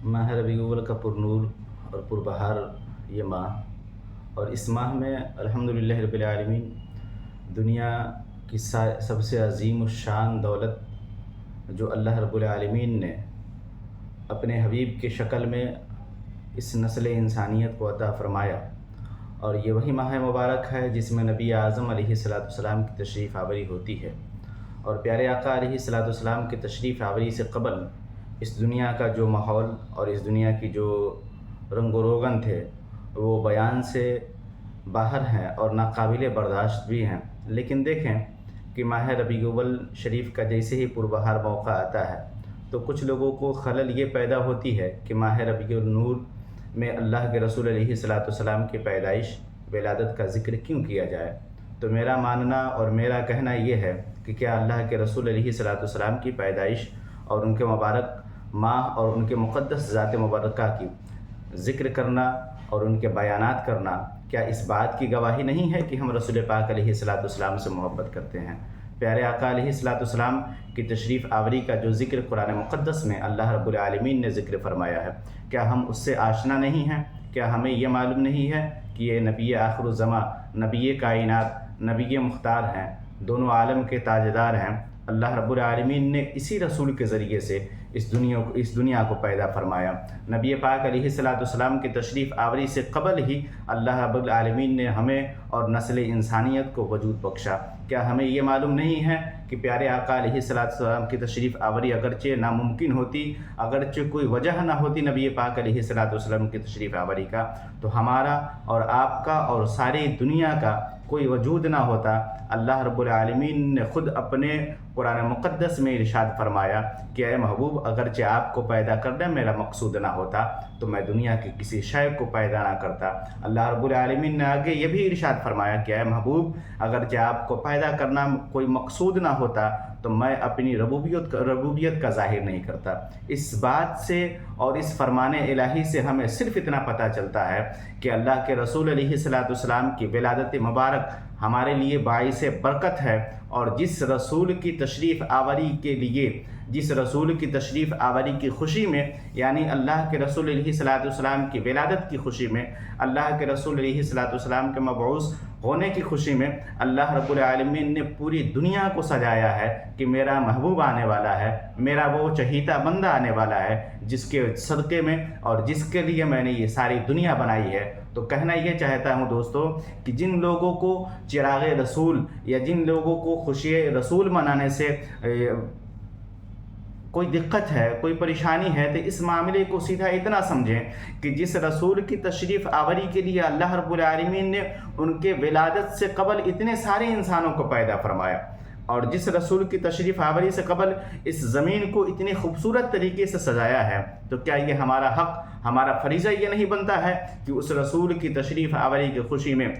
ماہ ربیع الاول کا پرنور اور پربہار یہ ماہ، اور اس ماہ میں الحمدللہ رب العالمین دنیا کی سب سے عظیم الشان دولت جو اللہ رب العالمین نے اپنے حبیب کی شکل میں اس نسل انسانیت کو عطا فرمایا، اور یہ وہی ماہ مبارک ہے جس میں نبی اعظم علیہ السلام کی تشریف آوری ہوتی ہے۔ اور پیارے آقا علیہ السلام کی تشریف آوری سے قبل اس دنیا کا جو ماحول اور اس دنیا کی جو رنگ و روغن تھے وہ بیان سے باہر ہیں اور ناقابل برداشت بھی ہیں۔ لیکن دیکھیں کہ ماہ ربیع الاول شریف کا جیسے ہی پربہار موقع آتا ہے تو کچھ لوگوں کو خلل یہ پیدا ہوتی ہے کہ ماہ ربیع النور میں اللہ کے رسول علیہ السلام کی پیدائش ولادت کا ذکر کیوں کیا جائے۔ تو میرا ماننا اور میرا کہنا یہ ہے کہ کیا اللہ کے رسول علیہ السلام کی پیدائش اور ان کے مبارک ماہ اور ان کے مقدس ذات مبارکہ کی ذکر کرنا اور ان کے بیانات کرنا کیا اس بات کی گواہی نہیں ہے کہ ہم رسول پاک علیہ السلام سے محبت کرتے ہیں۔ پیارے آقا علیہ السلام کی تشریف آوری کا جو ذکر قرآن مقدس میں اللہ رب العالمین نے ذکر فرمایا ہے، کیا ہم اس سے آشنا نہیں ہیں؟ کیا ہمیں یہ معلوم نہیں ہے کہ یہ نبی آخر الزماں، نبی کائنات، نبی مختار ہیں، دونوں عالم کے تاجدار ہیں۔ اللہ رب العالمین نے اسی رسول کے ذریعے سے اس دنیا کو پیدا فرمایا۔ نبی پاک علیہ السلام کی تشریف آوری سے قبل ہی اللہ رب العالمین نے ہمیں اور نسل انسانیت کو وجود بخشا۔ کیا ہمیں یہ معلوم نہیں ہے کہ پیارے آقا علیہ السلام کی تشریف آوری اگرچہ ناممکن ہوتی، اگرچہ کوئی وجہ نہ ہوتی نبی پاک علیہ السلام کی تشریف آوری کا، تو ہمارا اور آپ کا اور ساری دنیا کا کوئی وجود نہ ہوتا۔ اللہ رب العالمین نے خود اپنے قرآن مقدس میں ارشاد فرمایا کہ اے محبوب، اگرچہ آپ کو پیدا کرنا میرا مقصود نہ ہوتا تو میں دنیا کی کسی شے کو پیدا نہ کرتا۔ اللہ رب العالمین نے آگے یہ بھی ارشاد فرمایا کہ اے محبوب، اگرچہ آپ کو پیدا کرنا کوئی مقصود نہ ہوتا تو میں اپنی ربوبیت کا ظاہر نہیں کرتا۔ اس بات سے اور اس فرمان الہی سے ہمیں صرف اتنا پتہ چلتا ہے کہ اللہ کے رسول علیہ السلام کی ولادت مبارک ہمارے لیے باعث برکت ہے، اور جس رسول کی تشریف آوری کے لیے، جس رسول کی تشریف آوری کی خوشی میں، یعنی اللہ کے رسول علیہ السلام کی ولادت کی خوشی میں، اللہ کے رسول علیہ السلام کے مبعوث ہونے کی خوشی میں اللہ رب العالمین نے پوری دنیا کو سجایا ہے کہ میرا محبوب آنے والا ہے، میرا وہ چہیتا بندہ آنے والا ہے جس کے صدقے میں اور جس کے لیے میں نے یہ ساری دنیا بنائی ہے۔ تو کہنا یہ چاہتا ہوں دوستو کہ جن لوگوں کو چراغ رسول یا جن لوگوں کو خوشی رسول منانے سے کوئی دقت ہے، کوئی پریشانی ہے، تو اس معاملے کو سیدھا اتنا سمجھیں کہ جس رسول کی تشریف آوری کے لیے اللہ رب العالمین نے ان کے ولادت سے قبل اتنے سارے انسانوں کو پیدا فرمایا، اور جس رسول کی تشریف آوری سے قبل اس زمین کو اتنے خوبصورت طریقے سے سجایا ہے، تو کیا یہ ہمارا حق، ہمارا فریضہ یہ نہیں بنتا ہے کہ اس رسول کی تشریف آوری کی خوشی میں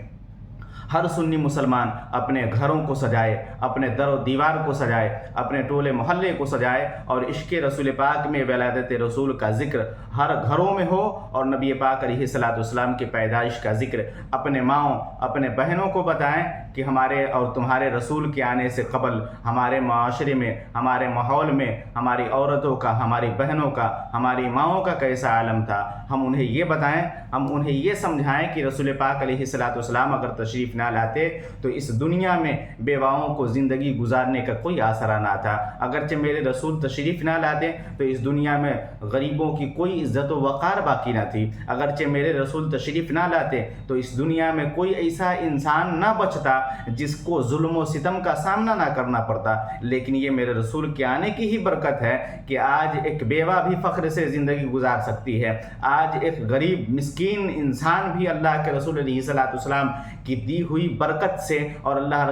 ہر سنی مسلمان اپنے گھروں کو سجائے، اپنے در و دیوار کو سجائے، اپنے ٹولے محلے کو سجائے، اور عشق رسول پاک میں ولادت رسول کا ذکر ہر گھروں میں ہو، اور نبی پاک علیہ السلام کی پیدائش کا ذکر اپنے ماؤں، اپنے بہنوں کو بتائیں کہ ہمارے اور تمہارے رسول کے آنے سے قبل ہمارے معاشرے میں، ہمارے ماحول میں ہماری عورتوں کا، ہماری بہنوں کا، ہماری ماؤں کا کیسا عالم تھا۔ ہم انہیں یہ بتائیں، ہم انہیں یہ سمجھائیں کہ رسول پاک علیہ السلام اگر تشریف نہ لاتے تو اس دنیا میں بیواؤں کو زندگی گزارنے کا کوئی آسرا نہ تھا۔ اگرچہ میرے رسول تشریف نہ لاتے تو اس دنیا میں غریبوں کی کوئی عزت و وقار باقی نہ تھی۔ اگرچہ میرے رسول تشریف نہ لاتے تو اس دنیا میں کوئی ایسا انسان نہ بچتا جس کو ظلم و ستم کا سامنا نہ کرنا پڑتا۔ لیکن یہ میرے رسول کے آنے کی ہی برکت ہے کہ آج ایک بیوہ بھی فخر سے زندگی گزار سکتی ہے، آج ایک غریب مسکین انسان بھی اللہ کے رسول علیہ السلام کی دی ہوئی برکت سے اور اللہ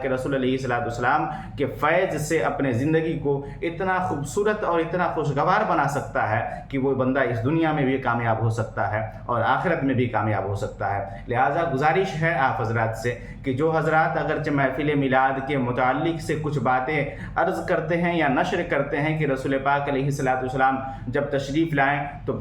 کے رسول علیہ السلام کے فیض سے اپنے زندگی کو اتنا خوبصورت اور اتنا خوشگوار بنا سکتا ہے کہ وہ بندہ اس دنیا میں بھی کامیاب ہو سکتا ہے اور آخرت میں بھی کامیاب ہو سکتا ہے۔ لہٰذا گزارش ہے آپ حضرات سے کہ جو حضرات اگرچہ محفل میلاد کے متعلق سے کچھ باتیں عرض کرتے ہیں یا نشر کرتے ہیں کہ رسول پاک علیہ السلام جب تشریف لائیں تو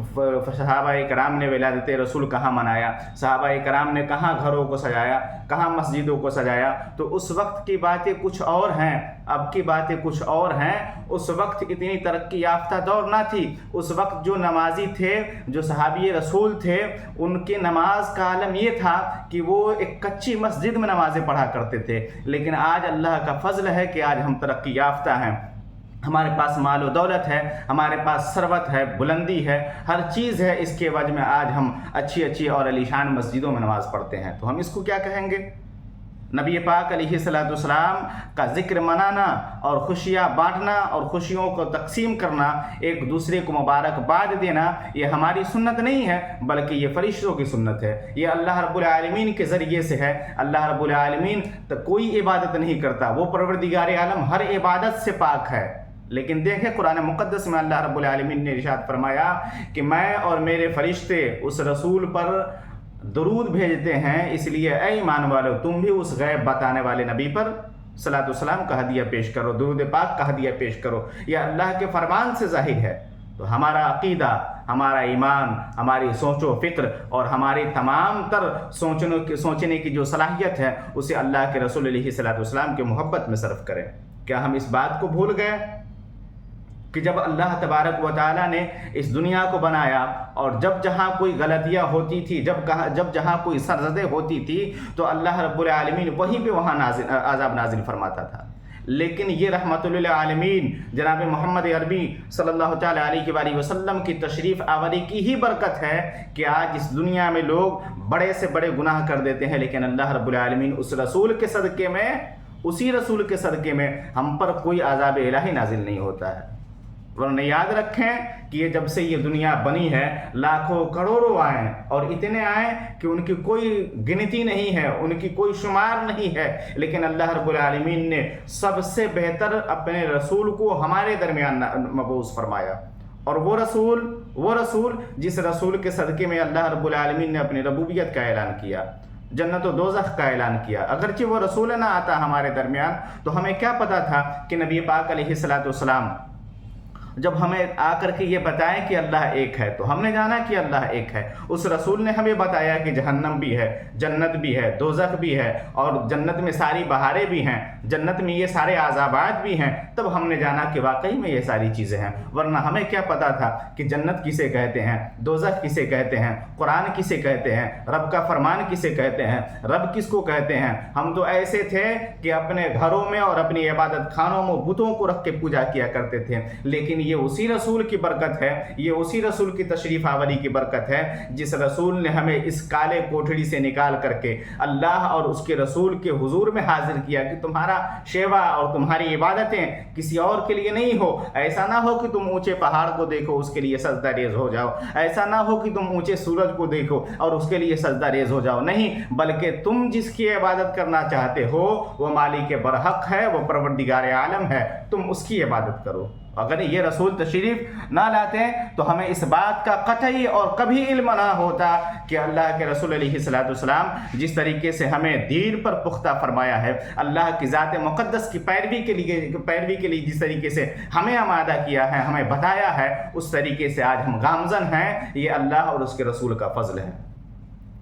صحابہ کرام نے ولادت رسول کہاں منایا، صحابہ کرام نے کہاں کہاں گھروں کو سجایا، کہاں مسجدوں کو سجایا، تو اس وقت کی باتیں کچھ اور ہیں، اب کی باتیں کچھ اور ہیں۔ اس وقت اتنی ترقی یافتہ دور نہ تھی۔ اس وقت جو نمازی تھے، جو صحابی رسول تھے، ان کے نماز کا عالم یہ تھا کہ وہ ایک کچی مسجد میں نمازیں پڑھا کرتے تھے۔ لیکن آج اللہ کا فضل ہے کہ آج ہم ترقی یافتہ ہیں، ہمارے پاس مال و دولت ہے، ہمارے پاس ثروت ہے، بلندی ہے، ہر چیز ہے۔ اس کے وجہ میں آج ہم اچھی اور علیشان مسجدوں میں نماز پڑھتے ہیں، تو ہم اس کو کیا کہیں گے؟ نبی پاک علیہ السلام کا ذکر منانا اور خوشیاں بانٹنا اور خوشیوں کو تقسیم کرنا، ایک دوسرے کو مبارکباد دینا، یہ ہماری سنت نہیں ہے بلکہ یہ فرشتوں کی سنت ہے، یہ اللہ رب العالمین کے ذریعے سے ہے۔ اللہ رب العالمین تو کوئی عبادت نہیں کرتا، وہ پروردگار عالم ہر عبادت سے پاک ہے۔ لیکن دیکھیں قرآن مقدس میں اللہ رب العالمین نے ارشاد فرمایا کہ میں اور میرے فرشتے اس رسول پر درود بھیجتے ہیں، اس لیے اے ایمان والو تم بھی اس غیب بتانے والے نبی پر صلاۃ والسلام کا ہدیہ پیش کرو، درود پاک کا ہدیہ پیش کرو۔ یہ اللہ کے فرمان سے ظاہر ہے۔ تو ہمارا عقیدہ، ہمارا ایمان، ہماری سوچ و فکر اور ہماری تمام تر سوچنے کی جو صلاحیت ہے اسے اللہ کے رسول علیہ الصلوۃ والسلام کی محبت میں صرف کریں۔ کیا ہم اس بات کو بھول گئے کہ جب اللہ تبارک و تعالیٰ نے اس دنیا کو بنایا اور جب جہاں کوئی غلطیاں ہوتی تھی، جب جہاں کوئی سرزدیں ہوتی تھی، تو اللہ رب العالمین وہیں پہ وہاں عذاب نازل فرماتا تھا؟ لیکن یہ رحمت للعالمین جناب محمد عربی صلی اللہ تعالیٰ علیہ وآلہ وسلم کی تشریف آوری کی ہی برکت ہے کہ آج اس دنیا میں لوگ بڑے سے بڑے گناہ کر دیتے ہیں، لیکن اللہ رب العالمین اس رسول کے صدقے میں، اسی رسول کے صدقے میں ہم پر کوئی عذاب الہی نازل نہیں ہوتا ہے۔ ورنہ یاد رکھیں کہ یہ جب سے یہ دنیا بنی ہے لاکھوں کروڑوں آئیں اور اتنے آئیں کہ ان کی کوئی گنتی نہیں ہے، ان کی کوئی شمار نہیں ہے، لیکن اللہ رب العالمین نے سب سے بہتر اپنے رسول کو ہمارے درمیان مبعوث فرمایا۔ اور وہ رسول جس رسول کے صدقے میں اللہ رب العالمین نے اپنی ربوبیت کا اعلان کیا، جنت و دوزخ کا اعلان کیا۔ اگرچہ وہ رسول نہ آتا ہمارے درمیان تو ہمیں کیا پتا تھا کہ نبی پاک علیہ الصلوۃ والسلام جب ہمیں آ کر کے یہ بتائیں کہ اللہ ایک ہے تو ہم نے جانا کہ اللہ ایک ہے۔ اس رسول نے ہمیں بتایا کہ جہنم بھی ہے، جنت بھی ہے، دوزخ بھی ہے، اور جنت میں ساری بہاریں بھی ہیں، جنت میں یہ سارے عذابات بھی ہیں، تب ہم نے جانا کہ واقعی میں یہ ساری چیزیں ہیں۔ ورنہ ہمیں کیا پتا تھا کہ جنت کسے کہتے ہیں، دوزخ کسے کہتے ہیں، قرآن کسے کہتے ہیں، رب کا فرمان کسے کہتے ہیں، رب کس کو کہتے ہیں۔ ہم تو ایسے تھے کہ اپنے گھروں میں اور اپنی عبادت خانوں میں بتوں کو رکھ کے پوجا کیا کرتے تھے، لیکن یہ اسی رسول کی برکت ہے، یہ اسی رسول کی تشریف آوری کی برکت ہے جس رسول نے ہمیں اس کالے کوٹھڑی سے نکال کر کے اللہ اور اس کے رسول کے حضور میں حاضر کیا کہ تمہارا شیوا اور تمہاری عبادتیں کسی اور کے لیے نہیں ہو۔ ایسا نہ ہو کہ تم اونچے پہاڑ کو دیکھو اس کے لیے سجدہ ریز ہو جاؤ، ایسا نہ ہو کہ تم اونچے سورج کو دیکھو اور اس کے لیے سجدہ ریز ہو جاؤ، نہیں، بلکہ تم جس کی عبادت کرنا چاہتے ہو وہ مالک برحق ہے، وہ پروردگار عالم ہے، تم اس کی عبادت کرو۔ اگر یہ رسول تشریف نہ لاتے تو ہمیں اس بات کا قطعی اور کبھی علم نہ ہوتا کہ اللہ کے رسول علیہ الصلوۃ والسلام جس طریقے سے ہمیں دین پر پختہ فرمایا ہے، اللہ کی ذات مقدس کی پیروی کے لیے جس طریقے سے ہمیں آمادہ کیا ہے، ہمیں بتایا ہے، اس طریقے سے آج ہم گامزن ہیں، یہ اللہ اور اس کے رسول کا فضل ہے۔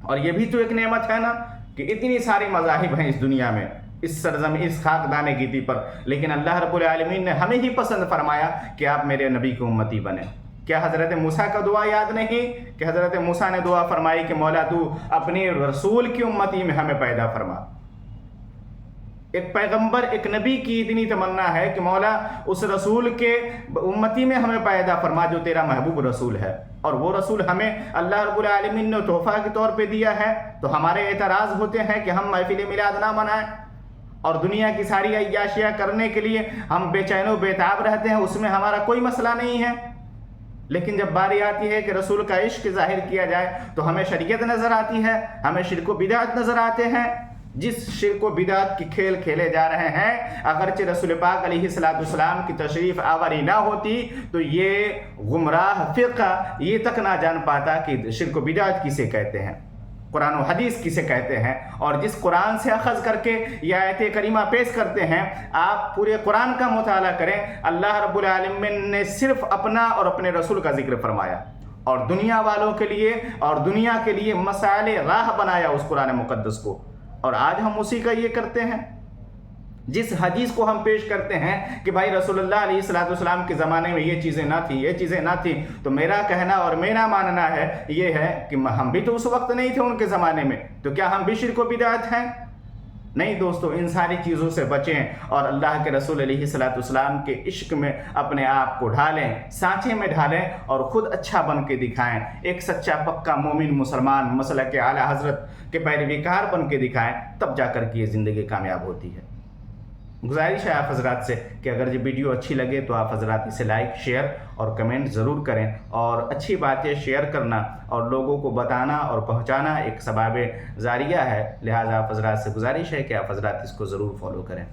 اور یہ بھی تو ایک نعمت ہے نا کہ اتنی ساری مذاہب ہیں اس دنیا میں، اس سرزمین، اس خاکدان گیتی پر، لیکن اللہ رب العالمین نے ہمیں ہی پسند فرمایا کہ آپ میرے نبی کی امتی بنیں۔ کیا حضرت موسیٰ کا دعا یاد نہیں کہ حضرت موسیٰ نے دعا فرمائی کہ مولا تو اپنے رسول کی امتی میں ہمیں پیدا فرما۔ ایک پیغمبر، ایک نبی کی اتنی تمنا ہے کہ مولا اس رسول کے امتی میں ہمیں پیدا فرما جو تیرا محبوب رسول ہے، اور وہ رسول ہمیں اللہ رب العالمین نے تحفہ کے طور پہ دیا ہے، تو ہمارے اعتراض ہوتے ہیں کہ ہم محفل میلاد نہ منائیں اور دنیا کی ساری عیاشیاں کرنے کے لیے ہم بے چین و بیتاب رہتے ہیں، اس میں ہمارا کوئی مسئلہ نہیں ہے۔ لیکن جب باری آتی ہے کہ رسول کا عشق ظاہر کیا جائے تو ہمیں شریعت نظر آتی ہے، ہمیں شرک و بدعت نظر آتے ہیں۔ جس شرک و بدعت کی کھیل کھیلے جا رہے ہیں، اگرچہ رسول پاک علیہ الصلوۃ والسلام کی تشریف آوری نہ ہوتی تو یہ گمراہ فرقہ یہ تک نہ جان پاتا کہ شرک و بدعت کسے کہتے ہیں، قرآن و حدیث کسے کہتے ہیں۔ اور جس قرآن سے اخذ کر کے یہ آیت کریمہ پیش کرتے ہیں، آپ پورے قرآن کا مطالعہ کریں، اللہ رب العالمین نے صرف اپنا اور اپنے رسول کا ذکر فرمایا، اور دنیا والوں کے لیے اور دنیا کے لیے مسائل راہ بنایا اس قرآن مقدس کو، اور آج ہم اسی کا یہ کرتے ہیں۔ جس حدیث کو ہم پیش کرتے ہیں کہ بھائی رسول اللہ علیہ الصلوۃ والسلام کے زمانے میں یہ چیزیں نہ تھیں، یہ چیزیں نہ تھیں، تو میرا کہنا اور میرا ماننا ہے یہ ہے کہ ہم بھی تو اس وقت نہیں تھے ان کے زمانے میں، تو کیا ہم بھی شرک و بدعت ہیں؟ نہیں دوستو، ان ساری چیزوں سے بچیں اور اللہ کے رسول علیہ الصلوۃ والسلام کے عشق میں اپنے آپ کو ڈھالیں، سانچے میں ڈھالیں اور خود اچھا بن کے دکھائیں، ایک سچا پکا مومن مسلمان مسلک اعلیٰ حضرت کے پیروکار بن کے دکھائیں، تب جا کر کے یہ زندگی کامیاب ہوتی ہے۔ گزارش ہے آپ حضرات سے کہ اگر یہ ویڈیو اچھی لگے تو آپ حضرات اسے لائک، شیئر اور کمنٹ ضرور کریں، اور اچھی باتیں شیئر کرنا اور لوگوں کو بتانا اور پہنچانا ایک ثواب جاریہ ہے، لہٰذا آپ حضرات سے گزارش ہے کہ آپ حضرات اس کو ضرور فالو کریں۔